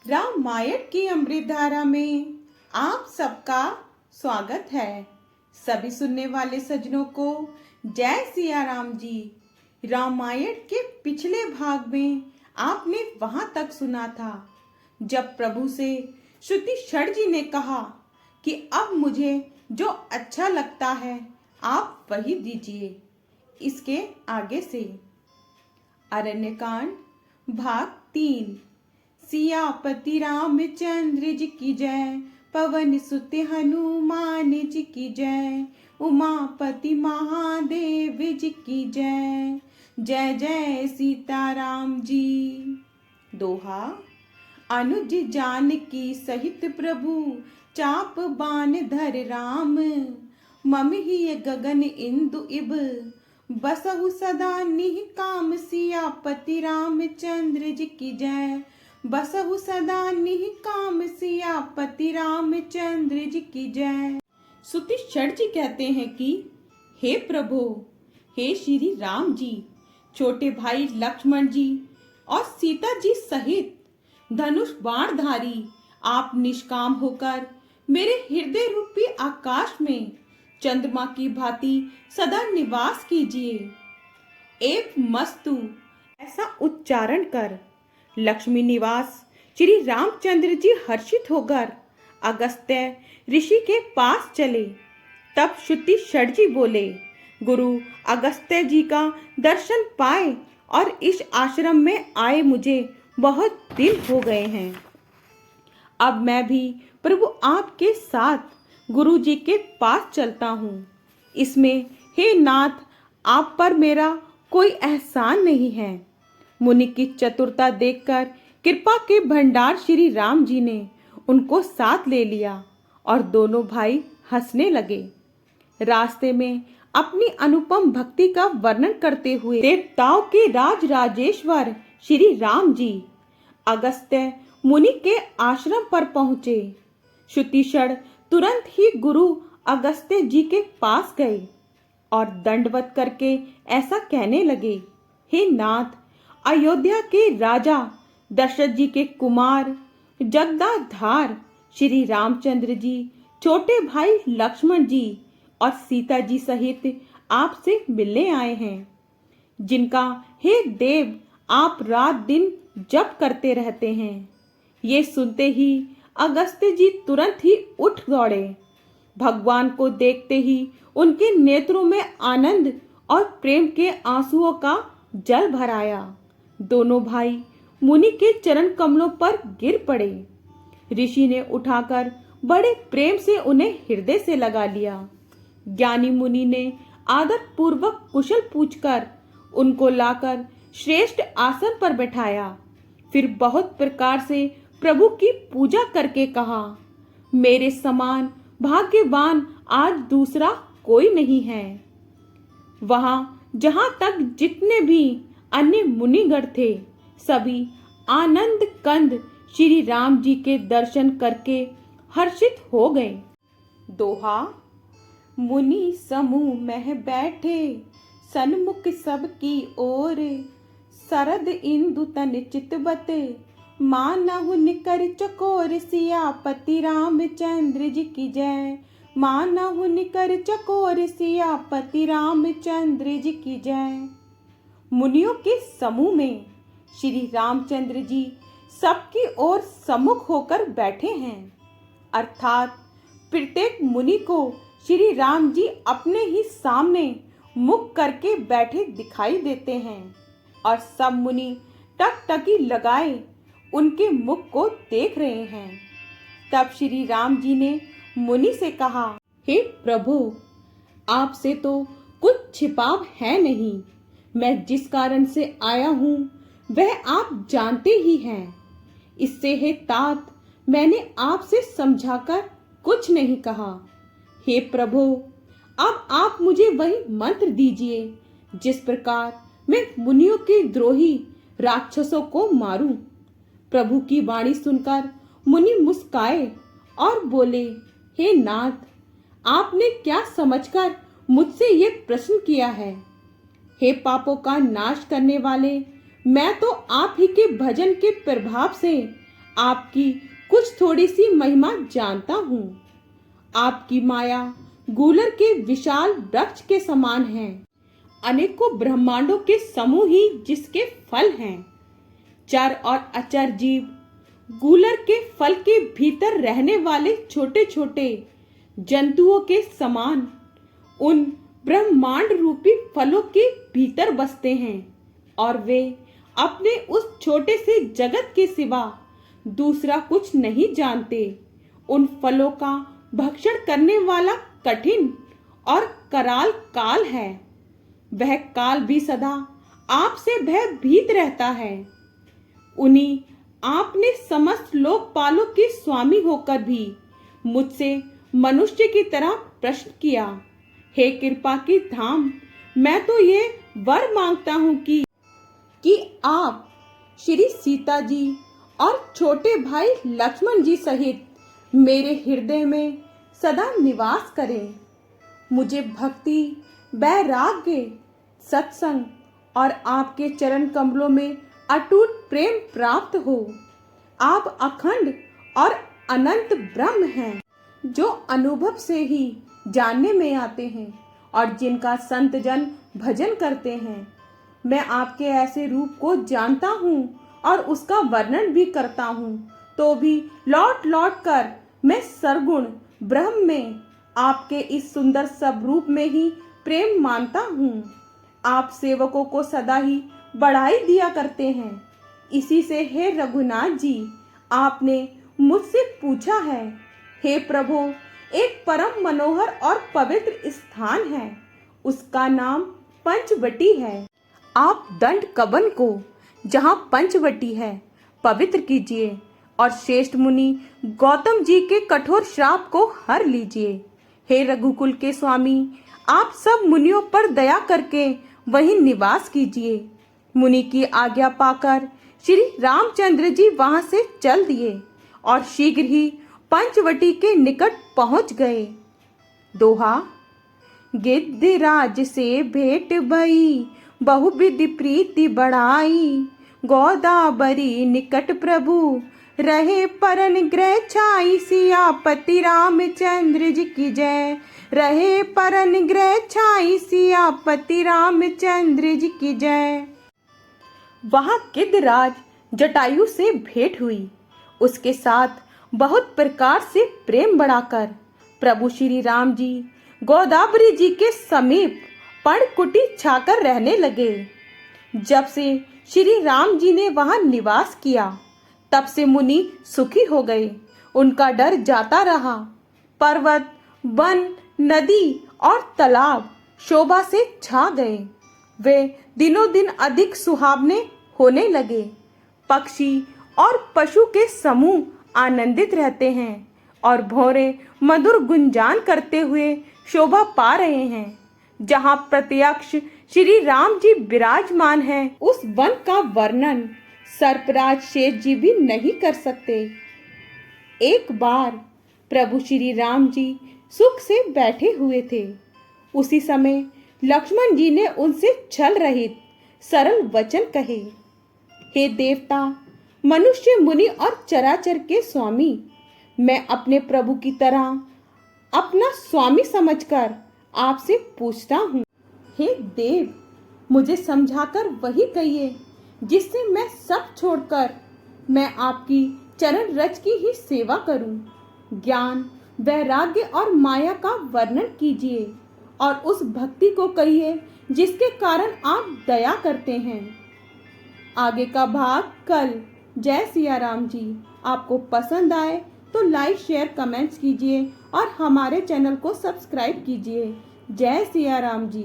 रामायण की अमृत धारा में आप सबका स्वागत है। सभी सुनने वाले सज्जनों को जय सिया राम जी। रामायण के पिछले भाग में आपने वहां तक सुना था जब प्रभु से श्रुतिशड़ जी ने कहा कि अब मुझे जो अच्छा लगता है आप वही दीजिए। इसके आगे से अरण्यकांड भाग 3। सियापति रामचंद्र जी की जय, पवन सुत हनुमान जी की जय, उमापति महादेव जी की जय। जय जय सीताराम जी। दोहा। अनुज जानकी सहित प्रभु, चाप बाण धर राम, मम ही गगन इंदु इब, बसहु सदा निह काम। सियापति रामचंद्र जी की जय, बसहु सदा निह काम। सियापति रामचंद्र जी की जय। श्रुतिशड़ जी कहते हैं कि हे प्रभु, हे श्री राम जी, छोटे भाई लक्ष्मण जी और सीता जी सहित धनुष बाणधारी आप निष्काम होकर मेरे हृदय रूपी आकाश में चंद्रमा की भांति सदा निवास कीजिए। एक मस्तु ऐसा उच्चारण कर लक्ष्मी निवास श्री रामचंद्र जी हर्षित होकर अगस्त्य ऋषि के पास चले। तब श्रुतिशड़ जी बोले, गुरु अगस्त्य जी का दर्शन पाए और इस आश्रम में आए मुझे बहुत दिन हो गए हैं। अब मैं भी प्रभु आपके साथ गुरु जी के पास चलता हूँ। इसमें हे नाथ, आप पर मेरा कोई एहसान नहीं है। मुनि की चतुरता देखकर कृपा के भंडार श्री राम जी ने उनको साथ ले लिया और दोनों भाई हंसने लगे। रास्ते में अपनी अनुपम भक्ति का वर्णन करते हुए देवताओं के राज राजेश्वर श्री राम जी अगस्त्य मुनि के आश्रम पर पहुंचे। श्रुतिशड़ तुरंत ही गुरु अगस्त्य जी के पास गए और दंडवत करके ऐसा कहने लगे, हे नाथ, अयोध्या के राजा दशरथ जी के कुमार जगदाधार श्री रामचंद्र जी, छोटे भाई लक्ष्मण जी और सीता जी सहित आपसे मिलने आए हैं, जिनका हे देव आप रात दिन जप करते रहते हैं। ये सुनते ही अगस्त्य जी तुरंत ही उठ दौड़े। भगवान को देखते ही उनके नेत्रों में आनंद और प्रेम के आंसुओं का जल भर आया। दोनों भाई मुनि के चरण कमलों पर गिर पड़े। ऋषि ने उठाकर बड़े प्रेम से उन्हें हृदय से लगा लिया। ज्ञानी मुनि ने आदर पूर्वक कुशल पूछकर उनको लाकर श्रेष्ठ आसन पर बैठाया। फिर बहुत प्रकार से प्रभु की पूजा करके कहा, मेरे समान भाग्यवान आज दूसरा कोई नहीं है। वहां जहां तक जितने भी अन्य मुनिगण थे, सभी आनंद कंद श्री राम जी के दर्शन करके हर्षित हो गए। दोहा। मुनि समूह में बैठे, सन्मुख सबकी ओर, शरद इंदु तन चितवत, मानहु निकर चकोर। सियापति रामचंद्र जी की जय, मानहु निकर चकोर। सियापति रामचंद्र जी की जय। मुनियों के समूह में श्री रामचंद्र जी सबकी ओर सम्मुख होकर बैठे हैं, अर्थात प्रत्येक मुनि को श्री राम जी अपने ही सामने मुख करके बैठे दिखाई देते हैं और सब मुनि टकटकी लगाए उनके मुख को देख रहे हैं। तब श्री राम जी ने मुनि से कहा, हे प्रभु, आपसे तो कुछ छिपाव है नहीं। मैं जिस कारण से आया हूँ वह आप जानते ही हैं। इससे हे तात, मैंने आपसे समझाकर कुछ नहीं कहा। हे प्रभु, अब आप मुझे वही मंत्र दीजिए जिस प्रकार मैं मुनियों के द्रोही राक्षसों को मारूं। प्रभु की वाणी सुनकर मुनि मुस्काए और बोले, हे नाथ, आपने क्या समझकर मुझसे ये प्रश्न किया है? हे पापों का नाश करने वाले, मैं तो आप ही के भजन के प्रभाव से आपकी कुछ थोड़ी सी महिमा जानता हूँ। आपकी माया गूलर के विशाल वृक्ष के समान है, अनेकों ब्रह्मांडों के समूह ही जिसके फल हैं। चर और अचर जीव गूलर के फल के भीतर रहने वाले छोटे छोटे जंतुओं के समान उन ब्रह्मांड रूपी फलों के भीतर बसते हैं और वे अपने उस छोटे से जगत के सिवा दूसरा कुछ नहीं जानते। उन फलों का भक्षण करने वाला कठिन और कराल काल है। वह काल भी सदा आपसे भयभीत रहता है। उन्हीं आपने समस्त लोकपालों के स्वामी होकर भी मुझसे मनुष्य की तरह प्रश्न किया। हे कृपा की धाम, मैं तो ये वर मांगता हूँ कि आप श्री सीता जी और छोटे भाई लक्ष्मण जी सहित मेरे हृदय में सदा निवास करें। मुझे भक्ति, वैराग्य, सत्संग और आपके चरण कमलों में अटूट प्रेम प्राप्त हो। आप अखंड और अनंत ब्रह्म हैं, जो अनुभव से ही जानने में आते हैं और जिनका संत जन भजन करते हैं। मैं आपके ऐसे रूप को जानता हूँ और उसका वर्णन भी करता हूँ, तो भी लौट लौट कर मैं सरगुण ब्रह्म में आपके इस सुंदर सब रूप में ही प्रेम मानता हूँ। आप सेवकों को सदा ही बढ़ाई दिया करते हैं। इसी से हे रघुनाथ जी, आपने मुझसे पूछा है। हे प्रभु, एक परम मनोहर और पवित्र स्थान है, उसका नाम पंचवटी है। आप दंड कवन को, जहाँ पंचवटी है, पवित्र कीजिए और श्रेष्ठ मुनि गौतम जी के कठोर श्राप को हर लीजिए। हे रघुकुल के स्वामी, आप सब मुनियों पर दया करके वहीं निवास कीजिए। मुनि की आज्ञा पाकर श्री रामचंद्र जी वहां से चल दिए और शीघ्र ही पंचवटी के निकट पहुंच गए। दोहा। गिद्धराज से भेंट भई, बहुविधि प्रीति बढ़ाई। गोदावरी निकट प्रभु, रहे परन ग्रह छाई। सियापति रामचंद्र जी की जय, रहे परन ग्रह छाई। सियापति रामचंद्र जी की जय। वहां गिद्धराज जटायु से भेंट हुई। उसके साथ बहुत प्रकार से प्रेम बढ़ाकर प्रभु श्री राम जी गोदावरी जी के समीप पर्णकुटी छाकर रहने लगे। जब से श्री राम जी ने वहां निवास किया, तब से मुनि सुखी हो गए। उनका डर जाता रहा। पर्वत, वन, नदी और तालाब शोभा से छा गए। वे दिनों दिन अधिक सुहावने होने लगे। पक्षी और पशु के समूह आनंदित रहते हैं और भौरे मधुर गुंजान करते हुए शोभा पा रहे हैं। जहाँ प्रत्यक्ष श्री राम जी विराजमान हैं, उस वन का वर्णन सर्पराज शेष जी भी नहीं कर सकते। एक बार प्रभु श्री राम जी सुख से बैठे हुए थे। उसी समय लक्ष्मण जी ने उनसे छल रहित सरल वचन कहे। हे देवता, मनुष्य, मुनि और चराचर के स्वामी, मैं अपने प्रभु की तरह अपना स्वामी समझकर आपसे पूछता हूँ। हे देव, मुझे समझाकर वही कहिए जिससे मैं सब छोड़कर मैं आपकी चरण रज की ही सेवा करूं। ज्ञान, वैराग्य और माया का वर्णन कीजिए और उस भक्ति को कहिए जिसके कारण आप दया करते हैं। आगे का भाग कल। जय सिया राम जी। आपको पसंद आए तो लाइक, शेयर, कमेंट्स कीजिए और हमारे चैनल को सब्सक्राइब कीजिए। जय सिया राम जी।